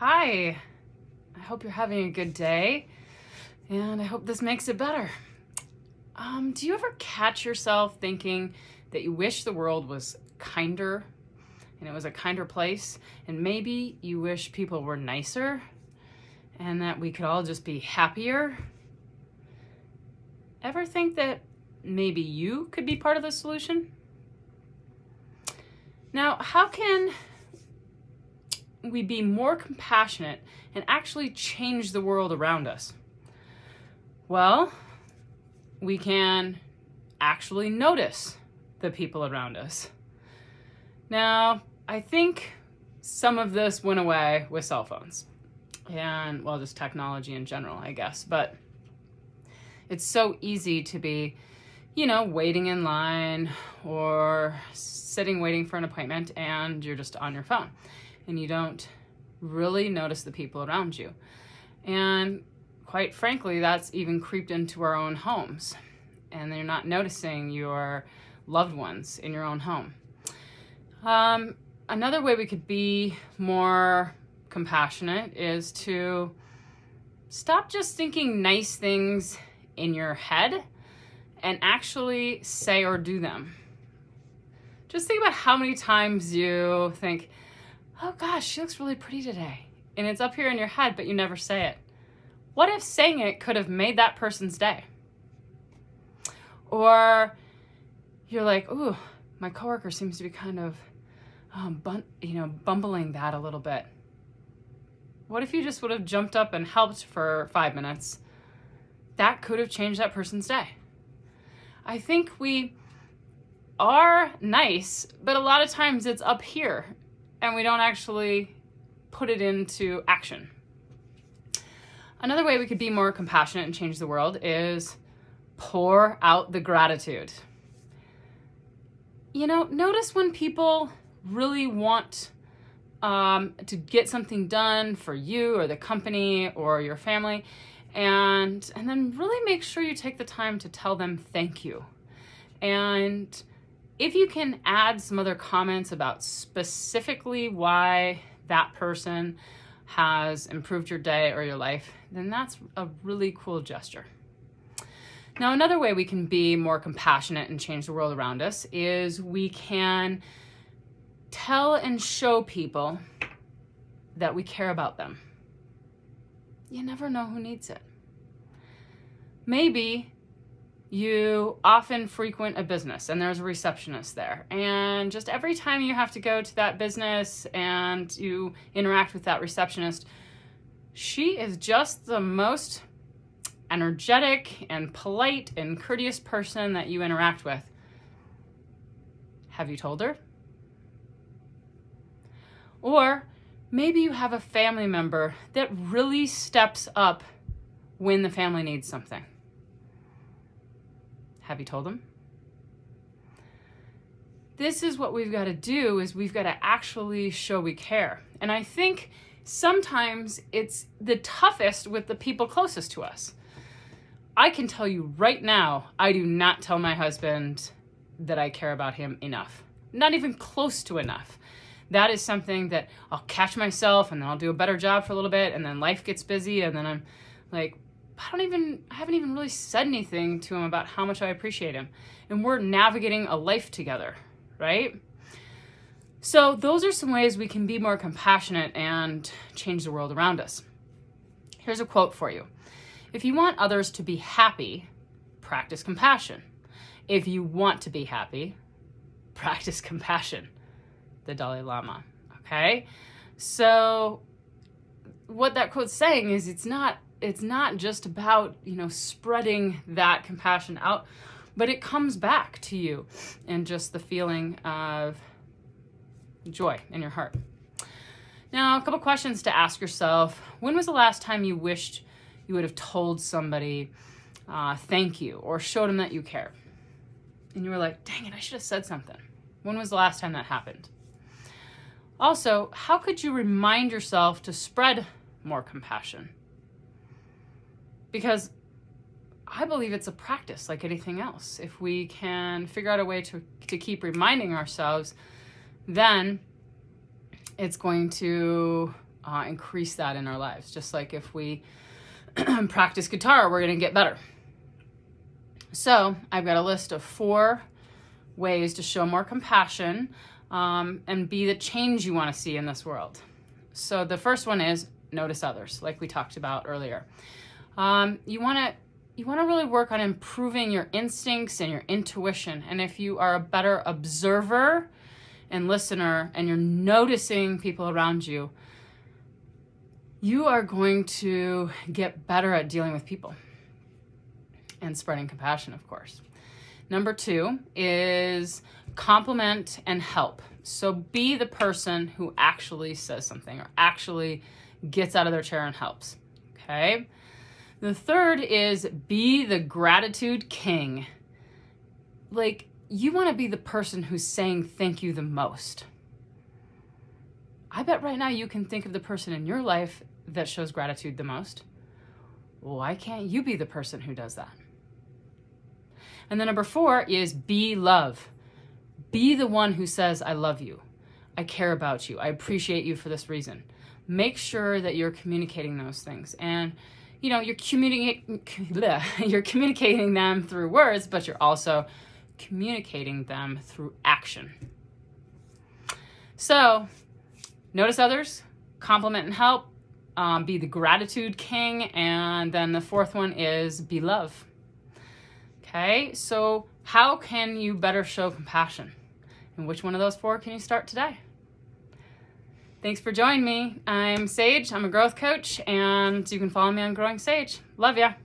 Hi, I hope you're having a good day, and I hope this makes it better. Do you ever catch yourself thinking that you wish the world was kinder and it was a kinder place, and maybe you wish people were nicer and that we could all just be happier? Ever think that maybe you could be part of the solution? Now, how can we be more compassionate and actually change the world around us? Well, we can actually notice the people around us. Now, I think some of this went away with cell phones and, well, just technology in general, I guess. But it's so easy to be, waiting in line or sitting waiting for an appointment and you're just on your phone and you don't really notice the people around you. And quite frankly, that's even creeped into our own homes, and you're not noticing your loved ones in your own home. Another way we could be more compassionate is to stop just thinking nice things in your head and actually say or do them. Just think about how many times you think, oh gosh, she looks really pretty today. And it's up here in your head, but you never say it. What if saying it could have made that person's day? Or you're like, ooh, my coworker seems to be kind of, bumbling that a little bit. What if you just would have jumped up and helped for 5 minutes? That could have changed that person's day. I think we are nice, but a lot of times it's up here and we don't actually put it into action. Another way we could be more compassionate and change the world is pour out the gratitude. Notice when people really want to get something done for you or the company or your family, and then really make sure you take the time to tell them thank you. And if you can add some other comments about specifically why that person has improved your day or your life, then that's a really cool gesture. Now, another way we can be more compassionate and change the world around us is we can tell and show people that we care about them. You never know who needs it. Maybe you often frequent a business and there's a receptionist there, and just every time you have to go to that business and you interact with that receptionist, she is just the most energetic and polite and courteous person that you interact with. Have you told her? Or maybe you have a family member that really steps up when the family needs something. Have you told them? This is what we've got to do, is we've got to actually show we care. And I think sometimes it's the toughest with the people closest to us. I can tell you right now, I do not tell my husband that I care about him enough. Not even close to enough. That is something that I'll catch myself and then I'll do a better job for a little bit, and then life gets busy and then I'm like, I haven't even really said anything to him about how much I appreciate him. And we're navigating a life together, right? So those are some ways we can be more compassionate and change the world around us. Here's a quote for you. If you want others to be happy, practice compassion. If you want to be happy, practice compassion. The Dalai Lama, okay? So what that quote's saying is it's not just about, spreading that compassion out, but it comes back to you and just the feeling of joy in your heart. Now, a couple questions to ask yourself. When was the last time you wished you would have told somebody thank you or showed them that you care? And you were like, dang it, I should have said something. When was the last time that happened? Also, how could you remind yourself to spread more compassion? Because I believe it's a practice like anything else. If we can figure out a way to keep reminding ourselves, then it's going to increase that in our lives. Just like if we practice guitar, we're going to get better. So I've got a list of 4 ways to show more compassion and be the change you want to see in this world. So the first one is notice others, like we talked about earlier. You want to really work on improving your instincts and your intuition. And if you are a better observer and listener and you're noticing people around you, you are going to get better at dealing with people and spreading compassion, of course. Number 2 is compliment and help. So be the person who actually says something or actually gets out of their chair and helps. Okay? The third is be the gratitude king. Like, you want to be the person who's saying thank you the most. I bet right now you can think of the person in your life that shows gratitude the most. Why can't you be the person who does that? And then number 4 is be love. Be the one who says, I love you. I care about you. I appreciate you for this reason. Make sure that you're communicating those things. And, you're communicating them through words, but you're also communicating them through action. So, notice others, compliment and help, be the gratitude king, and then the 4th one is be love. Okay, so how can you better show compassion? And which one of those 4 can you start today? Thanks for joining me. I'm Sage. I'm a growth coach, and you can follow me on Growing Sage. Love ya.